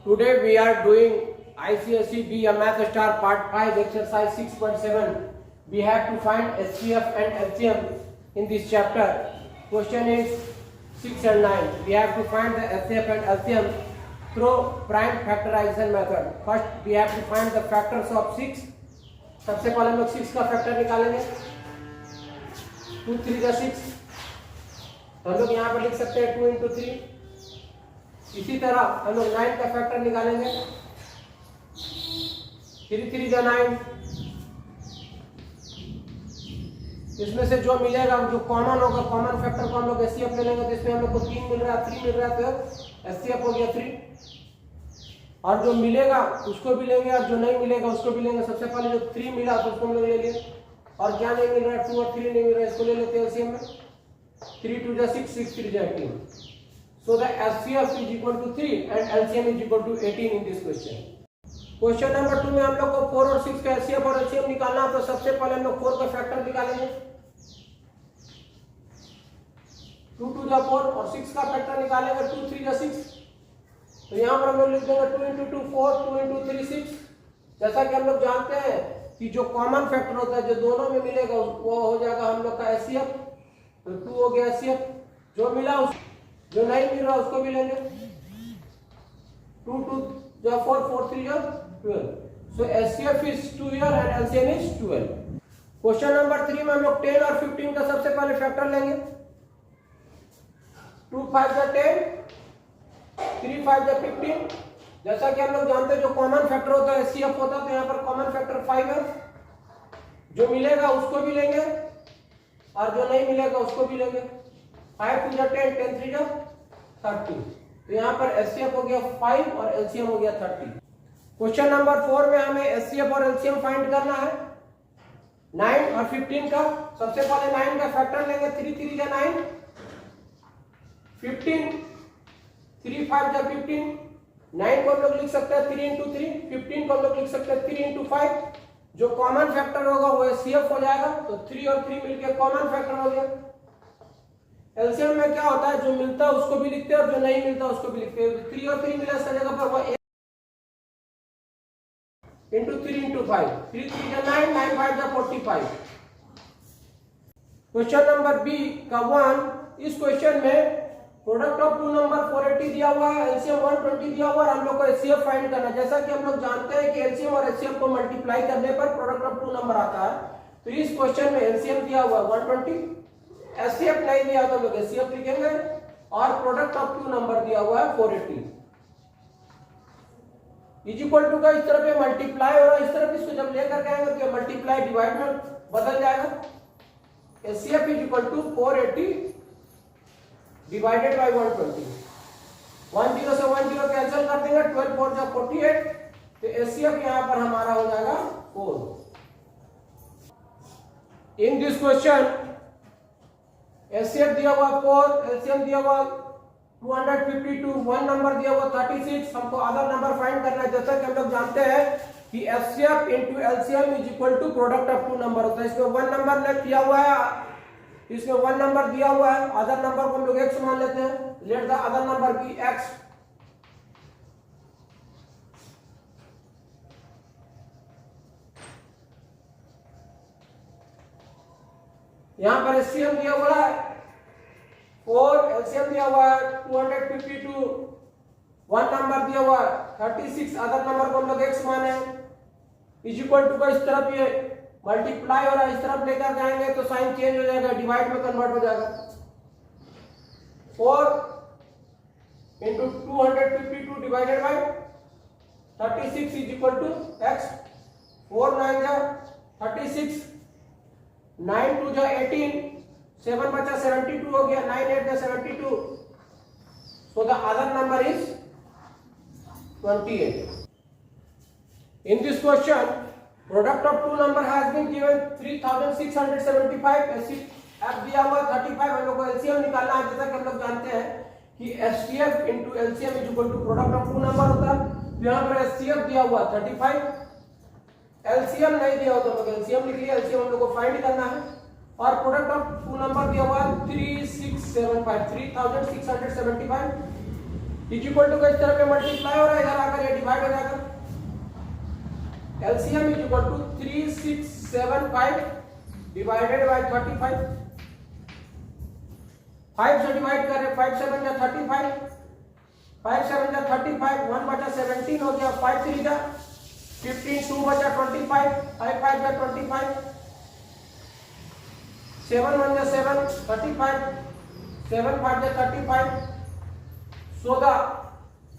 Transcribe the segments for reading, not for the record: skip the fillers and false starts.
Today we are doing ICSE B Math Star Part 5 Exercise 6.7. We have to find HCF and LCM in this chapter. Question is 6 and 9. We have to find the HCF and LCM through prime factorization method. First we have to find the factors of 6. सबसे पहले हम लोग 6 का factor निकालेंगे. 2 3 का 6. तो हम लोग यहाँ पर लिख सकते हैं 2 into 3. इसी तरह हम लोग 9 का फैक्टर निकालेंगे. 3 3 का 9. इसमें से जो मिलेगा जो कॉमन होगा, कॉमन फैक्टर को हम लोग एचसीएफ ले लेंगे. तो इसमें हम लोग को 3 मिल रहा है, 3 मिल रहा है, तो एचसीएफ हो गया 3. और जो मिलेगा उसको भी लेंगे और जो नहीं मिलेगा उसको भी लेंगे. सबसे पहले जो 3 मिला तो उसको हम लोग ले लिए. और क्या नहीं मिल रहा है, 2 और 3 नहीं मिल रहा है, इसको ले लेते हैं एलसीएम में. 3 2 6 6 3 18. So the HCF is equal to 3 and LCM is equal to 18 in this question. Question number 2 में हम लोग को 4 और 6 का HCF और LCM निकालना है. तो सबसे पहले हम लोग 4 का फैक्टर निकालेंगे. 2 2 जा 4 और 6 का फैक्टर निकालेंगे. 2 3 जा 6. तो यहाँ पर हम लोग लिख देंगे 2 into 2 4, 2 into 3 6. जैसा कि हम लोग जानते हैं कि जो कॉमन फैक्टर होता है जो दोनों में मिलेगा वो हो जाएगा हम लोग का HCF. तो 2 हो गया HCF. जो मिला उस जो नहीं मिल रहा उसको भी लेंगे. 2 2 जो 4 4 3 जो 12. सो HCF is 2 here and LCM is 12. Question number 3 में हम लोग 10 और 15 का सबसे पहले फैक्टर लेंगे. 2 5 जा 10, 3 5 जा 15. जैसा कि हम लोग जानते हैं जो कॉमन फैक्टर होता है HCF होता है, तो यहाँ पर कॉमन फैक्टर 5 है. जो मिलेगा उसको भी लेंगे और जो नहीं मिलेगा उसको भी लेंगे. 5 2 जा 10, 10 3 जा 30. तो यहाँ पर HCF हो गया 5 और LCM हो गया 30. क्वेश्चन नंबर 4 में हमें HCF और LCM फाइंड करना है 9 और 15 का. सबसे पहले 9 का फैक्टर लेंगे. 3 3 जा 9, 15 3 5 जा 15. 9 को हम लोग लिख सकते हैं 3 into 3. 15 को हम लोग लिख सकते हैं 3 into 5. जो कॉमन फैक्टर होगा वो HCF हो जाएगा. तो 3 और 3 मिलकर कॉमन फैक्टर हो गया. एलसीएम में क्या होता है, जो मिलता है उसको भी लिखते हैं और जो नहीं मिलता उसको भी लिखते हैं. 3 और 3 मिला इसका जगह पर वो into 3 into 5. 3 3 जा 9, 9 5 जा 45. क्वेश्चन नंबर बी का 1. इस क्वेश्चन में प्रोडक्ट ऑफ 2 नंबर 480 दिया हुआ है, एलसीएम 120 दिया हुआ है और हम लोग को एचसीएफ फाइंड करना है. जैसा कि हम लोग जानते हैं कि एलसीएम और एचसीएफ को मल्टीप्लाई करने पर प्रोडक्ट ऑफ 2 नंबर आता है. तो इस क्वेश्चन में एलसीएम दिया हुआ है 120, एचसीएफ नहीं दिया तो लोग एचसीएफ लिखेंगे और प्रोडक्ट ऑफ 2 नंबर दिया हुआ है 480. इज इक्वल टू का इस तरफ पे मल्टीप्लाई हो रहा है, इस तरफ इसको जब लेकर आएंगे तो मल्टीप्लाई डिवाइड में बदल जाएगा. HCF is equal to 480 divided by 120. 10 से 10 कैंसिल कर देंगे. 12 4 जा 48. तो एचसीएफ यहां पर हमारा हो जाएगा 4. इन दिस क्वेश्चन एचसीएफ दिया हुआ 4, एलसीएम दिया हुआ 252, 1 नंबर दिया हुआ 36. हमको अदर नंबर फाइंड करना है. जैसा कि हम लोग जानते हैं कि HCF into LCM is equal to product of 2 number होता है. इसमें 1 नंबर लेट किया हुआ है, इसमें 1 नंबर दिया हुआ है. अदर नंबर को हम लोग x मान लेते हैं. Let the other number be x. यहां पर एचसीएम दिया हुआ है 4, एलसीएम दिया हुआ है 252, 1 नंबर दिया हुआ है 36. अदर नंबर को हम लोग x माने. इज इक्वल टू का इस तरफ ये मल्टीप्लाई हो रहा है, इस तरफ लेकर जाएंगे तो साइन चेंज हो जाएगा, डिवाइड में कन्वर्ट हो जाएगा. 4 into 252 divided by 36 is equal to x. 4 9 जा 36, 9 2 जा 18, 7 बचा 72 हो गया, 9 8 जा 72. So the other number is 28. In this question, product of 2 number has been given 3675. HCF दिया हुआ 35. हम लोग को एलसीएम निकालना है. जैसा कि हम लोग जानते हैं कि HCF into LCM is equal to product of 2 number होता है. तो यहां पर एचसीएफ दिया हुआ 35, एलसीएम नहीं दिया हो तो हम लोग एलसीएम लिख लिया. एलसीएम हम लोग को फाइंड करना है और प्रोडक्ट ऑफ 2 नंबर दिया हुआ 3675, 3675 इज इक्वल टू का इस तरह पे मल्टीप्लाई हो रहा है. इधर आकर डिवाइड हो जाएगा। LCM is equal to 3675 divided by 35। 5 से डिवाइड कर रहे, 5 7 जा 35, 5 7 जा 35, 1 बचा 17 हो गया, 5 3 जा 15, 2 बचा 25, 5 5 जा 25, 7 1 जा 7, 35, 7 5 जा 35. So the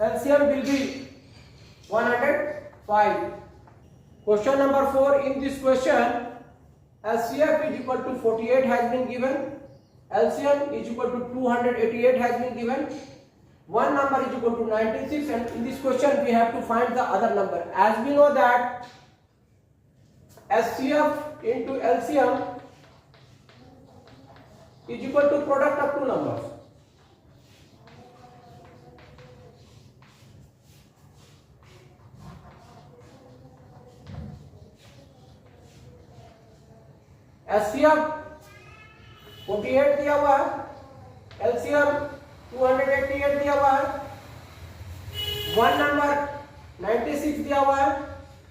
LCM will be 105. Question number 4. In this question, HCF is equal to 48 has been given. LCM is equal to 288 has been given. One number is equal to 96, and in this question we have to find the other number. As we know that HCF into LCM is equal to product of two numbers. HCF 48 दिया हुआ है, LCM 288 दिया हुआ है, one number 96 दिया हुआ है.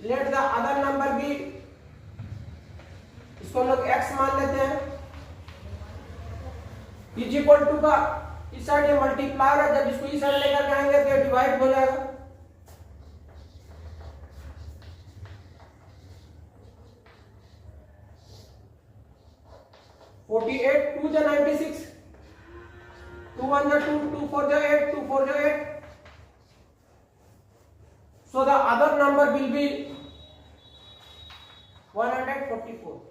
Let the other number be, इसको हम लोग x मान लेते हैं. इज इक्वल टू का इस साइड ये मल्टीप्लायर है, जब इसको इस साइड लेकर जाएंगे तो डिवाइड हो जाएगा. (48) 2 जा 96, 2 1 जा 2, 2 4 जा 8, 2 4 जा 8. So the other number will be 144.